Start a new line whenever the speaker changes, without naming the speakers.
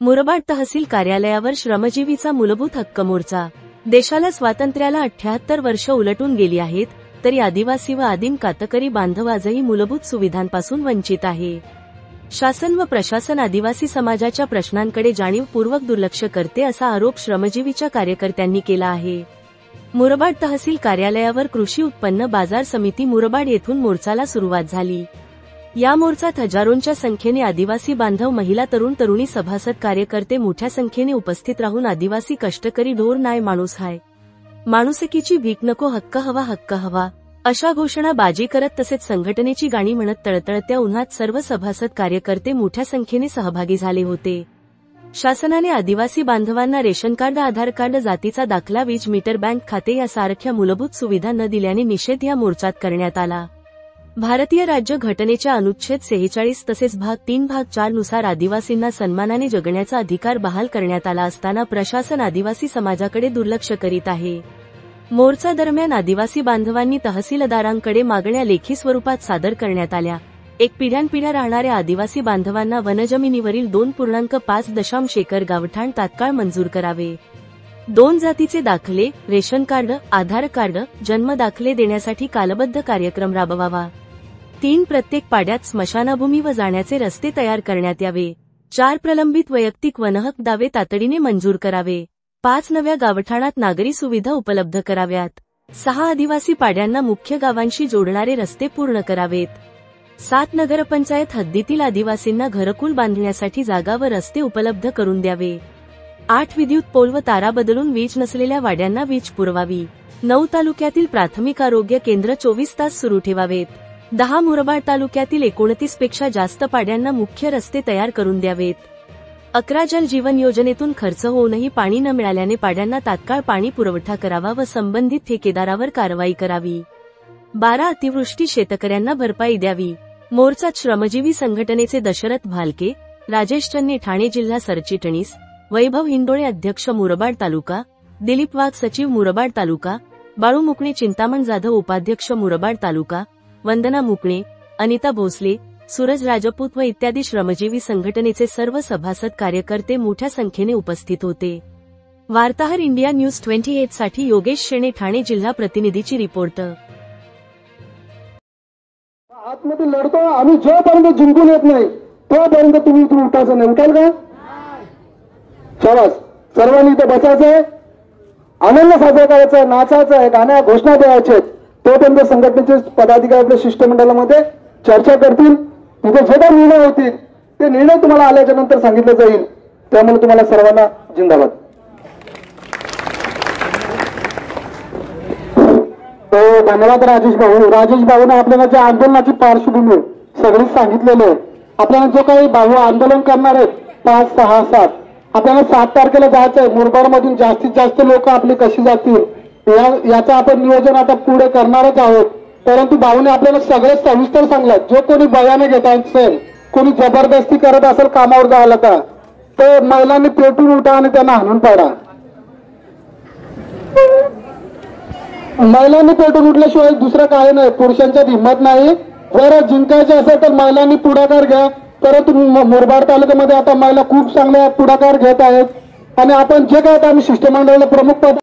मुरबाड तहसील कार्यालयावर श्रमजीवीचा मूलभूत हक्क मोर्चा। देशाला स्वातंत्र्याला 78 वर्ष उलटून गेली आहेत, तरी आदिवासी व आदिम कातकरी बांधव आजही मूलभूत सुविधांपासून वंचित आहे। शासन व प्रशासन आदिवासी समाजाच्या प्रश्नांकडे जाणीवपूर्वक दुर्लक्ष करते असा आरोप श्रमजीवीच्या कार्यकर्त्यांनी केला आहे। मुरबाड तहसील कार्यालयावर कृषी उत्पन्न बाजार समिती मुरबाड येथून मोर्चाला सुरुवात झाली। या मोर्चात हजारोंच्या संख्येने आदिवासी बांधव, महिला, तरुण तरुणी, सभासद, कार्यकर्ते मोठ्या संख्येने उपस्थित राहून आदिवासी कष्टकरी ढोर नाय माणूस हाय, माणुसकीची भीक नको, हक्क हवा, हक्क हवा अशा घोषणाबाजी करत तसेच संघटनेची गाणी म्हणत तळतळत्या उन्हात सर्व सभासद, कार्यकर्ते मोठ्या संख्येने सहभागी झाले होते। शासनाने आदिवासी बांधवांना रेशन कार्ड, आधार कार्ड, जातीचा दाखला, वीज मीटर, बँक खाते यासारख्या मूलभूत सुविधा न दिल्याने निषेध या मोर्चात करण्यात आला। भारतीय राज्य घटनेच्या अनुच्छेद 46 तसेच भाग 3 भाग 4 नुसार आदिवासींना सन्मानाने जगण्याचा अधिकार बहाल करण्यात आला असताना प्रशासन आदिवासी समाजाकडे दुर्लक्ष करीत आहे। मोर्चा दरम्यान आदिवासी बांधवांनी तहसीलदारांकडे मागण्या लेखी स्वरूपात सादर करण्यात आल्या। एक पिढ्यानपिढ्या राहणाऱ्या आदिवासी बांधवांना वनजमिनीवरील 2.5 एकर गावठाण तात्काळ मंजूर करावे। 2 जातीचे दाखले, रेशन कार्ड, आधार कार्ड, जन्म दाखले देण्यासाठी कालबद्ध कार्यक्रम राबवावा। 3 प्रत्येक पाड्यात स्मशानभूमी व जाण्याचे रस्ते तयार करण्यात यावे। 4 प्रलंबित वैयक्तिक वनहक्क दावे तातडीने मंजूर करावे। 5 नव्या गावठाणात नागरी सुविधा उपलब्ध कराव्यात। 6 आदिवासी पाड्यांना मुख्य गावांशी जोडणारे रस्ते पूर्ण करावेत। 7 नगरपंचायत हद्दीतील आदिवासींना घरकुल बांधण्यासाठी जागा व रस्ते उपलब्ध करून द्यावे। 8 विद्युत पोल व तारा बदलून वीज नसलेल्या वाड्यांना वीज पुरवावी। 9 तालुक्यातील प्राथमिक आरोग्य केंद्र 24 तास सुरू ठेवावेत। 10 मुरबाड तालुक्यातील 29 पेक्षा जास्त पाड्यांना मुख्य रस्ते तयार करून द्यावेत। 11 जल जीवन योजनेतून खर्च होऊनही पाणी न मिळाल्याने पाड्यांना तात्काळ पाणी पुरवठा करावा व संबंधित ठेकेदारावर कारवाई करावी। 12 अतिवृष्टी शेतकऱ्यांना भरपाई द्यावी। मोर्चात श्रमजीवी संघटनेचे दशरथ भालके, राजेश चन्ने ठाणे जिल्हा सरचिटणीस, वैभव हिंडोळे अध्यक्ष मुरबाड तालुका, दिलीप वाघ सचिव मुरबाड तालुका, बाळू मुकणे चिंतामण जाधव उपाध्यक्ष मुरबाड तालुका, वंदना मुकणे, अनिता भोसले, सूरज राजपूत व इत्यादी श्रमजीवी संघटनेचे सर्व सभासद, कार्यकर्ते मोठ्या संख्येने उपस्थित होते। वार्ताहर इंडिया न्यूज 28 साठी योगेश शेणे ठाणे जिल्हा प्रतिनिधीची रिपोर्ट।
आतमध्ये लढतो आम्ही, जोपर्यंत जिंकून येत नाही तोपर्यंत तुम्ही इथून उठायचं नाही। उठाल का? शाबास, सर्वांनी इथं बसायचंय, आनंद साजरा करायचा, नाचायचं, गाण्या घोषणा द्यायचे। तोपर्यंत संघटनेचे पदाधिकारी आपल्या शिष्टमंडळामध्ये चर्चा करतील, तिथे जे काही निर्णय होतील ते निर्णय तुम्हाला आल्याच्या नंतर सांगितलं जाईल। त्यामुळे तुम्हाला सर्वांना जिंदाबाद। धन्यवाद राजेश भाऊ। राजेश भाऊने आपल्याला ज्या आंदोलनाची पार्श्वभूमी सगळी सांगितलेली आहे, आपल्याला जो काही भाऊ आंदोलन करणार आहेत 5, 6, 7, आपल्याला 7 तारखेला जायचं आहे। मुरबाड मधून जास्तीत जास्त लोक आपले कशी जातील याचं आपण नियोजन आता पुढे करणारच आहोत। परंतु भाऊने आपल्याला सगळे सविस्तर सांगलं, जो कोणी बयाने घेत असेल, कोणी जबरदस्ती करत असेल कामावर जायला तर महिलांनी पेटून उठा आणि त्यांना हाणून पाडा। महिलांनी पेटून उठल्याशिवाय दुसरं काही नाही, पुरुषांच्यात हिंमत नाही। जर जिंकायचे असेल तर महिलांनी पुढाकार घ्या। परंतु मुरबाड तालुक्यामध्ये आता महिला खूप चांगल्या पुढाकार घेत आहेत आणि आपण जे काय आम्ही शिष्टमंडळाला प्रमुख पद